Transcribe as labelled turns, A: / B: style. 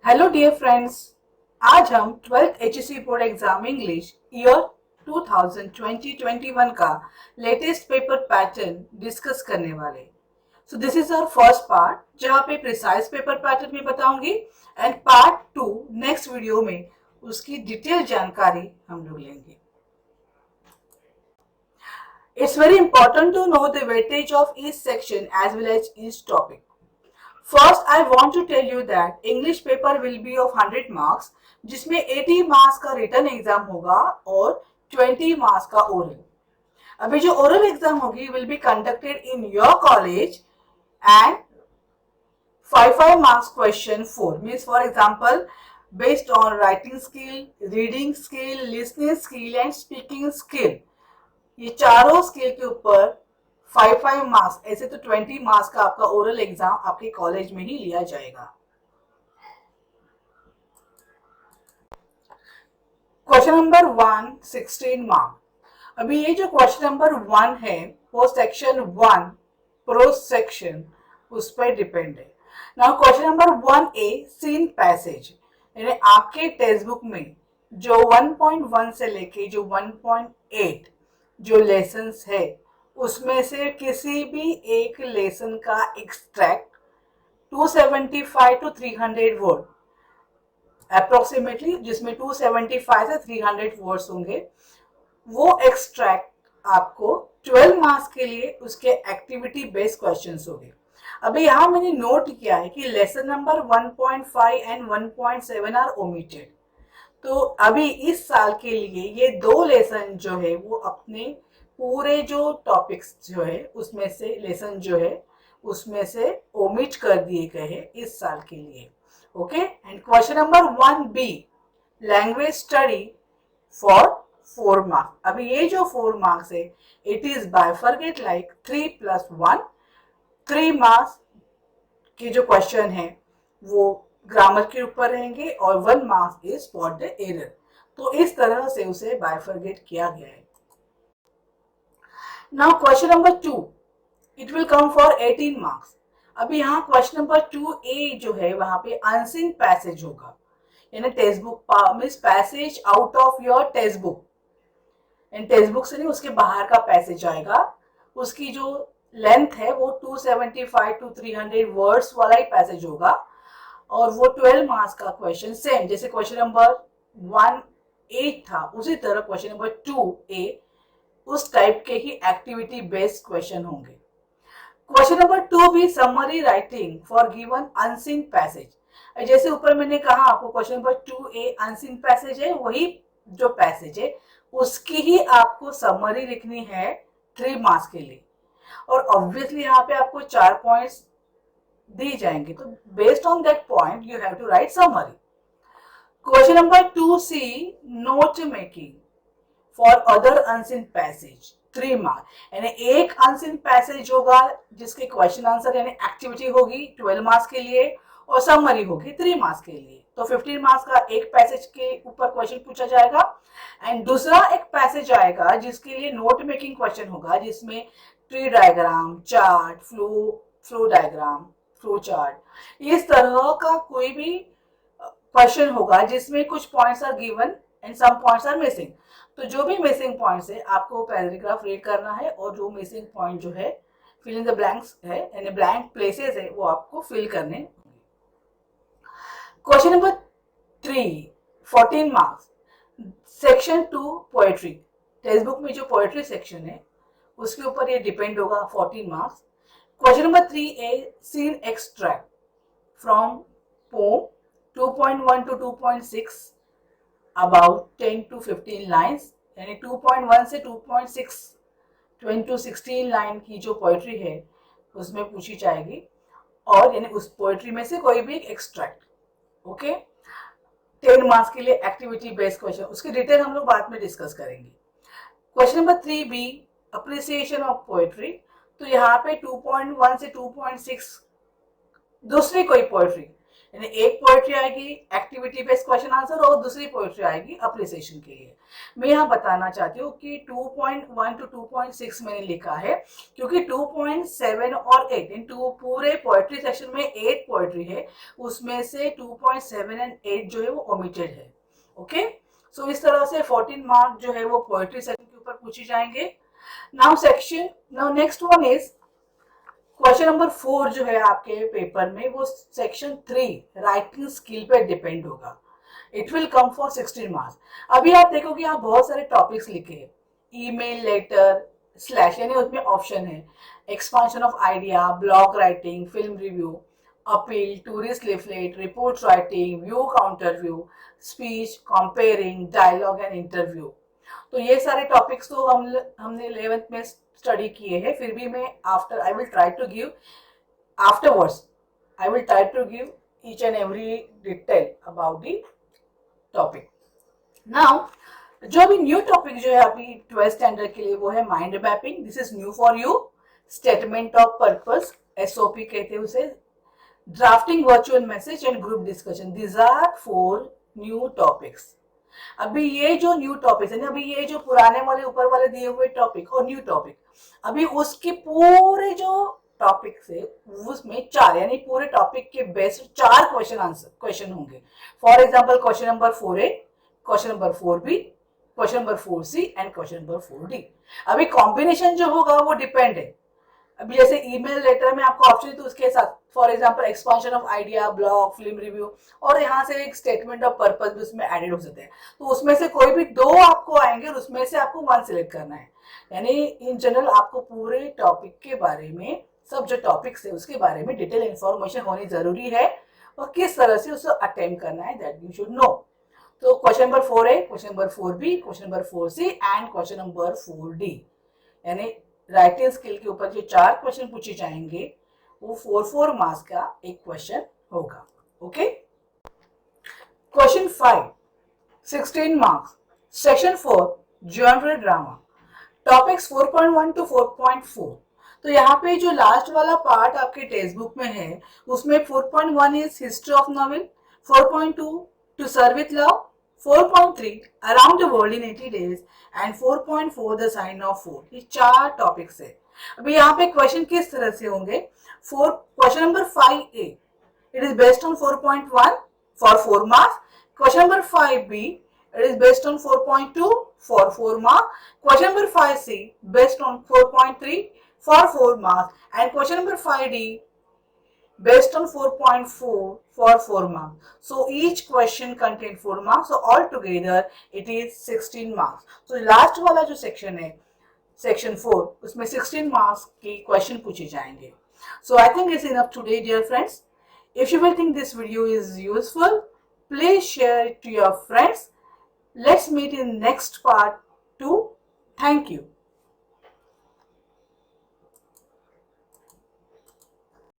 A: Hello dear friends. आज हम 12th HSC board exam English year 2020-21 का लेटेस्ट पेपर पैटर्न डिस्कस करने वाले। So this is our first part जहां पे प्रिसाइज पेपर पैटर्न में बताऊंगी एंड पार्ट 2 नेक्स्ट वीडियो में उसकी डिटेल जानकारी हम लोग लेंगे। It's very important to know the weightage of each section as well as each topic. First, I want to tell you that English paper will be of 100 marks, जिसमें 80 marks का written exam होगा और 20 marks का oral। अभी जो oral exam होगी will be conducted in your college and 5 marks question 4 means for example based on writing skill, reading skill, listening skill and speaking skill। ये चारों स्किल के ऊपर 5 मार्क्स, ऐसे तो 20 मार्क्स का आपका ओरल एग्जाम आपके कॉलेज में ही लिया जाएगा। Question number 1 16 mark. अभी ये जो क्वेश्चन नंबर 1 है वो सेक्शन 1 प्रोज सेक्शन उस पर डिपेंड है। Now question number 1A seen passage, यानी आपके टेक्स्ट बुक में जो 1.1 से लेके जो 1.8 जो लेसन्स है उसमें से किसी भी एक लेसन का एक्सट्रैक्ट 275 to 300 वर्ड अप्रोक्सीमेटली, जिसमें 275 से 300 वर्ड्स होंगे, वो एक्सट्रैक्ट आपको 12 मार्क्स के लिए उसके एक्टिविटी बेस्ड क्वेश्चंस होंगे। अभी यहाँ मैंने नोट किया है कि lesson number 1.5 and 1.7 are omitted. तो अभी इस साल के लिए ये दो लेसन जो है वो अपने पूरे जो टॉपिक्स जो है उसमें से लेसन जो है उसमें से ओमिट कर दिए गए हैं इस साल के लिए। Okay, and question number 1B language study for 4 marks. अभी ये जो 4 मार्क्स है it is bifurcate like 3+1। 3 marks के जो क्वेश्चन है वो ग्रामर के ऊपर रहेंगे और 1 marks is for the error. तो इस तरह से उसे बाइफरकेट किया गया है। Now question number 2 it will come for 18 marks. अभी यहाँ क्वेश्चन नंबर 2A जो है वहां पे अनसीन पैसेज होगा, यानी text book means passage out of your text book, and text book से नहीं उसके बाहर का पैसेज आएगा। उसकी जो लेंथ है वो 275 to 300 वर्ड्स वाला ही पैसेज होगा और वो 12 मार्क्स का क्वेश्चन, सेम जैसे क्वेश्चन नंबर 1A था उसी तरह क्वेश्चन नंबर 2A उस टाइप के ही एक्टिविटी बेस्ड क्वेश्चन होंगे। Question number 2B summary writing for given unseen passage. जैसे ऊपर मैंने कहा आपको question number 2A unseen passage है, वही जो पैसेज है उसकी ही आपको समरी लिखनी है 3 मार्क्स के लिए, और ऑब्वियसली यहाँ पे आपको 4 पॉइंट्स दी जाएंगे, तो based on that point you have to write summary. Question number 2C note making for other unseen passage 3 marks, यानी एक अनसीन पैसेज होगा जिसके क्वेश्चन आंसर यानी एक्टिविटी होगी 12 मार्क्स के लिए और समरी होगी 3 मार्क्स के लिए। तो 15 मार्क्स का एक पैसेज के ऊपर क्वेश्चन पूछा जाएगा एंड दूसरा एक पैसेज आएगा जिसके लिए नोट मेकिंग क्वेश्चन होगा, जिसमें tree diagram, chart, flow diagram, flow chart, इस तरह का कोई भी क्वेश्चन होगा जिसमें कुछ points are given and some points are missing. तो जो भी मिसिंग पॉइंट्स है आपको पैराग्राफ रीड करना है और जो मिसिंग पॉइंट जो है फिल इन द ब्लैंक्स है यानी ब्लैंक प्लेसेस है वो आपको फिल करने होंगे। Question number 3 14 marks section 2 poetry. Text book में जो पोएट्री सेक्शन है उसके ऊपर ये डिपेंड होगा 14 marks. Question number 3A seen extract from poem 2.1 to 2.6 about 10 to 15 lines, यानी 2.1 से 2.6 20 to 16 लाइन की जो पोएट्री है उसमें पूछी जाएगी, और यानी उस पोएट्री में से कोई भी एक एक्सट्रैक्ट। ओके, 10 मार्क्स के लिए एक्टिविटी बेस्ड क्वेश्चन, उसकी डिटेल हम लोग बाद में डिस्कस करेंगे। Question number 3B appreciation of poetry. तो यहाँ पे 2.1 से 2.6 दूसरी कोई पोएट्री, यानी एक पोएट्री आएगी एक्टिविटी बेस्ड क्वेश्चन आंसर और दूसरी पोएट्री आएगी अप्रिसिएशन के लिए। मैं यहाँ बताना चाहती हूँ कि 2.1 to 2.6 मैंने लिखा है क्योंकि 2.7 और 8 इन टू पूरे पोएट्री सेक्शन में 8 पोएट्री है, उसमें से 2.7 एंड 8 जो है वो ओमिटेड है। ओके, सो इस तरह से 14 मार्क जो है वो पोएट्री सेक्शन के ऊपर पूछे जाएंगे। Now next one is question number 4 जो है आपके पेपर में वो सेक्शन 3 राइटिंग स्किल पे डिपेंड होगा। It will come for 16 marks. अभी आप देखो कि यहाँ बहुत सारे टॉपिक्स लिखे हैं, ईमेल, लेटर, स्लैश, यानी उसमें ऑप्शन है expansion of idea, blog writing, film review, appeal, tourist leaflet, report writing, view, counter view, speech, comparing, dialogue and interview. तो ये सारे टॉपिक्स तो हमने 11th में स्टडी किए हैं, फिर भी मैं I will try to give afterwards, I will try to give each and every detail about the topic. Now जो अभी न्यू टॉपिक जो है अभी 12th स्टैंडर्ड के लिए वो है mind mapping. This is new for you. Statement of purpose, SOP कहते हैं उसे, drafting virtual message and group discussion, these are 4 new topics. अभी ये जो न्यू टॉपिक्स है, अभी ये जो पुराने वाले ऊपर वाले दिए हुए टॉपिक और न्यू टॉपिक, अभी उसके पूरे जो टॉपिक्स है उसमें 4 यानी पूरे टॉपिक के बेस्ट 4 क्वेश्चन होंगे। For example question number 4A, question number 4B, question number 4C and question number 4D। अभी कॉम्बिनेशन जो होगा वो डिपेंड है। अभी जैसे ईमेल, लेटर में आपको ऑप्शन है तो उसके साथ for example expansion of idea, blog, film review और यहाँ से एक स्टेटमेंट ऑफ पर्पस भी उसमें एडेड हो सकते हैं। तो उसमें से कोई भी 2 आपको आएंगे और उसमें से आपको 1 सिलेक्ट करना है। यानी इन जनरल आपको पूरे टॉपिक के बारे में, सब जो टॉपिक्स है उसके बारे में डिटेल इंफॉर्मेशन होनी जरूरी है और किस तरह से उसे अटेम्प्ट करना है, दैट यू शुड नो। तो question number 4A, question number 4B, question number 4C and question number 4D, यानी राइटिंग स्किल के ऊपर जो 4 क्वेश्चन पूछे जाएंगे वो 4 मार्क्स का एक क्वेश्चन होगा। Okay, question 5 16 marks, section 4 genre drama, topics 4.1 to 4.4। तो यहाँ पे जो लास्ट वाला पार्ट आपके टेक्स्ट बुक में है उसमें 4.1 is history of novel, 4.2 to serve with love, 4.3 around the world in 80 days and 4.4 the sign of 4। ये 4 टॉपिक्स है। अभी यहाँ पे क्वेश्चन किस तरह से होंगे? Question number 5A, it is based on 4.1 for 4 marks. Question number 5B, it is based on 4.2 for 4 marks. Question number 5C based on 4.3 for 4 marks and question number 5D based on 4.4 for 4 marks. So each question contains 4 marks. So altogether it is 16 marks. So last वाला जो section है section 4 उसमें 16 marks की question पूछे जाएंगे. So I think it's enough today, dear friends. If you will think this video is useful, please share it to your friends. Let's meet in next part 2. Thank you.